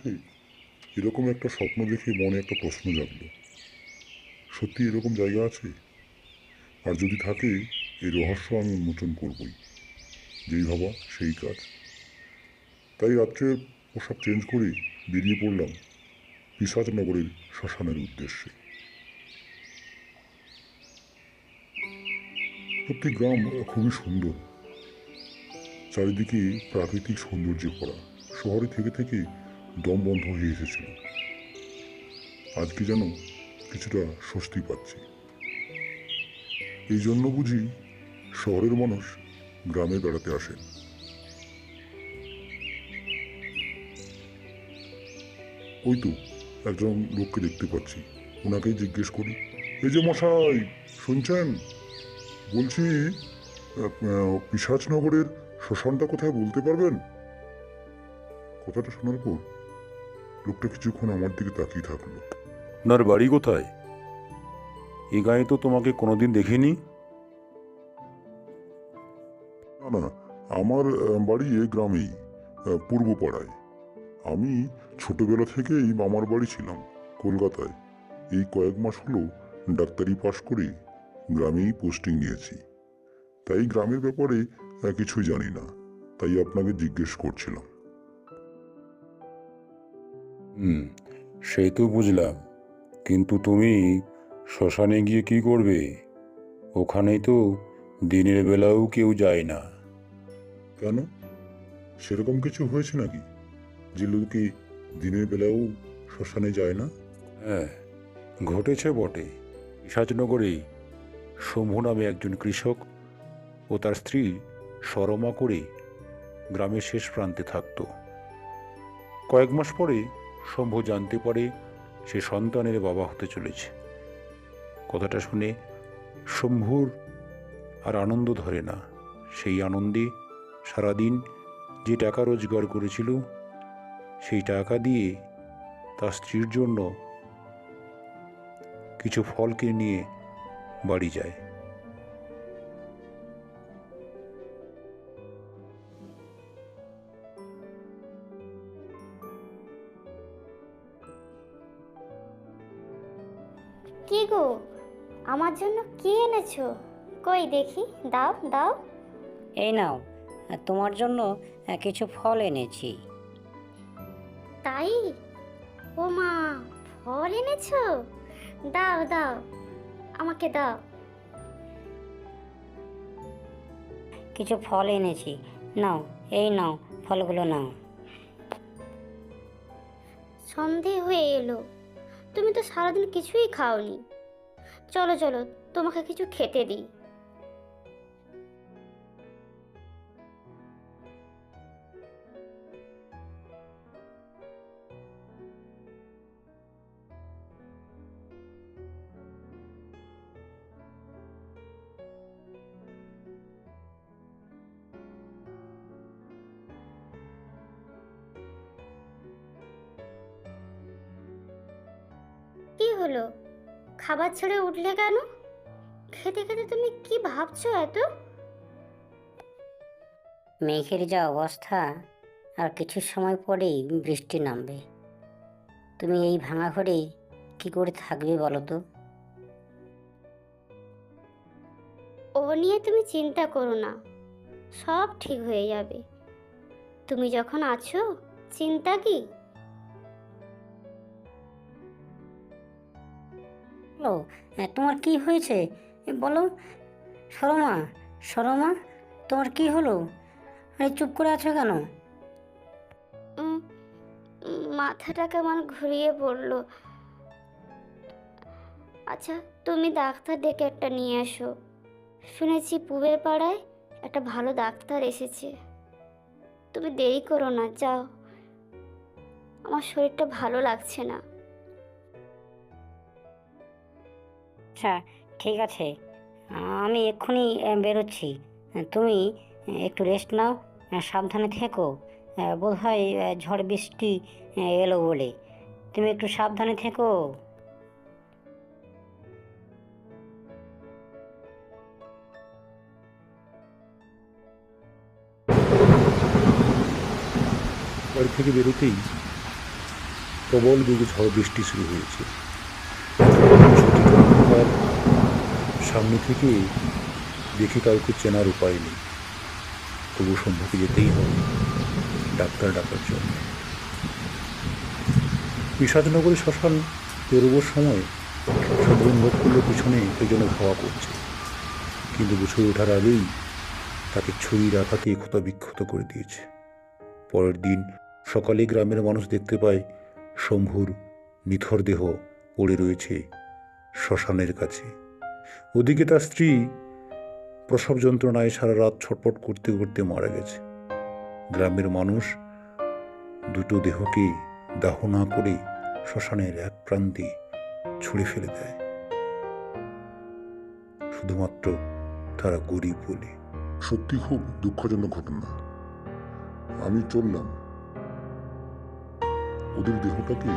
হঠাৎ এরকম একটা স্বপ্ন দেখে মনে একটা প্রশ্ন জাগলো। সত্যি এরকম জায়গা আছে? আর যদি থাকে, এই রহস্য আমি উন্মোচন করবই। যেই ভাবা সেই কাজ। তাই রাত্রে পোশাক চেঞ্জ করে বেরিয়ে পড়লাম পিশাচনগরের শ্মশানের উদ্দেশ্যে। সত্যি গ্রাম খুবই সুন্দর, চারিদিকে প্রাকৃতিক সৌন্দর্যে ভরা। শহরে থেকে থেকে দম বন্ধ হয়ে এসেছিল। আজকে যেন কিছুটা স্বস্তি পাচ্ছি। এই জন্য বুঝি শহরের মানুষ গ্রামে বেড়াতে আসেন। ওই তো একজন লোককে দেখতে পাচ্ছি, ওনাকেই জিজ্ঞেস করি। এই যে মশাই, শুনছেন? বলছি পিশাচনগরের শ্মশানটা কোথায় বলতে পারবেন? কথাটা শোনার পর লোকটা কিছুক্ষণ আমার দিকে তাকিয়ে থাকলো। আপনার বাড়ি কোথায়? এ গায়ে তো তোমাকে কোনোদিন দেখিনি। না না, আমার বাড়ি এ গ্রামেই, পূর্ব পাড়ায়। আমি ছোটবেলা থেকেই মামার বাড়ি ছিলাম কলকাতায়। এই কয়েক মাস হলো ডাক্তারি পাশ করে গ্রামেই পোস্টিং নিয়েছি। তাই গ্রামের ব্যাপারে কিছুই জানি না, তাই আপনাকে জিজ্ঞেস করছিলাম। সেই তো বুঝলাম, কিন্তু তুমি শ্মশানে গিয়ে কি করবে? ওখানেই তো দিনের বেলাও কেউ যায় না। কেন, সেরকম কিছু হয়েছে নাকি যে লোকে দিনের বেলাও শ্মশানে যায় না? হ্যাঁ, ঘটেছে বটে। পিশাচনগরে শম্ভু নামে একজন কৃষক ও তার স্ত্রী সরমা করে গ্রামের শেষ প্রান্তে থাকত। কয়েক মাস পরে শম্ভু জানতে পারে সে সন্তানের বাবা হতে চলেছে। কথাটা শুনে শম্ভুর আর আনন্দ ধরে না। সেই আনন্দে সারাদিন যে টাকা রোজগার করেছিল, সেই টাকা দিয়ে তার স্ত্রীর জন্য কিছু ফল কিনে নিয়ে বাড়ি যায়। কি গো, আমার জন্য কি এনেছো? কই দেখি, দাও দাও। এই নাও, তোমার জন্য কিছু ফল এনেছি। তাই? ও মা, ফল এনেছো? দাও দাও, আমাকে দাও। কিছু ফল এনেছি, নাও, এই নাও, ফলগুলো নাও। সন্ধে হয়ে এলো, তুমি তো সারাদিন কিছুই খাওনি। চলো চলো, তোমাকে কিছু খেতে দিই। কি হলো, খাবার ছেড়ে উঠলে কেন? খেতে খেতে তুমি কি ভাবছো এত? মেঘের যা অবস্থা, আর কিছু সময় পরেই বৃষ্টি নামবে। তুমি এই ভাঙা ঘরে কি করে থাকবে বলো তো? ও নিয়ে তুমি চিন্তা করো না, সব ঠিক হয়ে যাবে। তুমি যখন আছো, চিন্তা কি? বলো, তোমার কি হয়েছে? বলো, সরমা, সরমা, তোমার কি হলো? আরে চুপ করে আছো কেন? উম, মাথাটা কেমন ঘুরিয়ে পড়লো। আচ্ছা, তুমি ডাক্তার ডেকে একটা নিয়ে এসো। শুনেছি পুবের পাড়ায় একটা ভালো ডাক্তার এসেছে। তুমি দেরি করো না, যাও। আমার শরীরটা ভালো লাগছে না। আচ্ছা, ঠিক আছে, আমি এক্ষুনি বেরোচ্ছি। তুমি একটু রেস্ট নাও, সাবধানে থেকো। বোধহয় ঝড় বৃষ্টি এলো বলে। তুমি একটু সাবধানে থেকো। বাড়ি থেকে বেরোতেই প্রবল বেগে ঝড় বৃষ্টি শুরু হয়েছে। সঠিক অন্ধকার, সামনে থেকে দেখে কাউকে চেনার উপায় নেই। তবু শম্ভুকে যেতেই হবে ডাক্তার ডাকার জন্য। বিষাদনগরী শ্মশান পেরোবার সময় শম্ভু অনুভব করলো পিছনে কেউ যেন ধাওয়া করছে, কিন্তু বুঝে ওঠার আগেই তাকে ছুরির আঘাতে ক্ষত বিক্ষত করে দিয়েছে। পরের দিন সকালে গ্রামের মানুষ দেখতে পায় শম্ভুর নিথর দেহ পড়ে রয়েছে শ্মশানের কাছে। ওদিকে তার স্ত্রী প্রসব যন্ত্রণায় সারা রাত ছটফট করতে করতে মারা গেছে। গ্রামের মানুষ দুটো দেহকে দাহ না করে শ্মশানের এক প্রান্তে ছুঁড়ে ফেলে দেয়, শুধুমাত্র তারা গরিব বলে। সত্যি খুব দুঃখজনক ঘটনা। আমি চললাম, ওদের দেহটাকে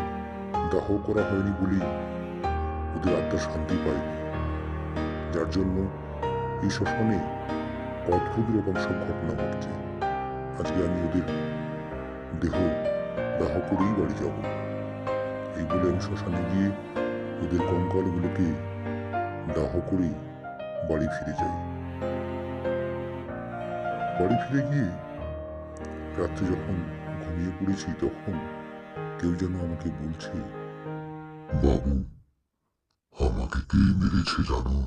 দাহ করা হয়নি বলেই ওদের আত্মা শান্তি পায়নি, যার জন্য এই শ্মশানে অদ্ভুত রকম সব ঘটনা ঘটছে। আজকে আমি ওদের দেহ দাহ করেই বাড়ি যাব। এই বলে আমি শ্মশানে গিয়ে ওদের কঙ্কালগুলোকে দাহ করেই বাড়ি ফিরে যাই। বাড়ি ফিরে গিয়ে রাত্রে যখন ঘুমিয়ে পড়েছি, তখন কেউ যেন আমাকে বলছে, বাবু, আমাকে কে মেরেছে জানো?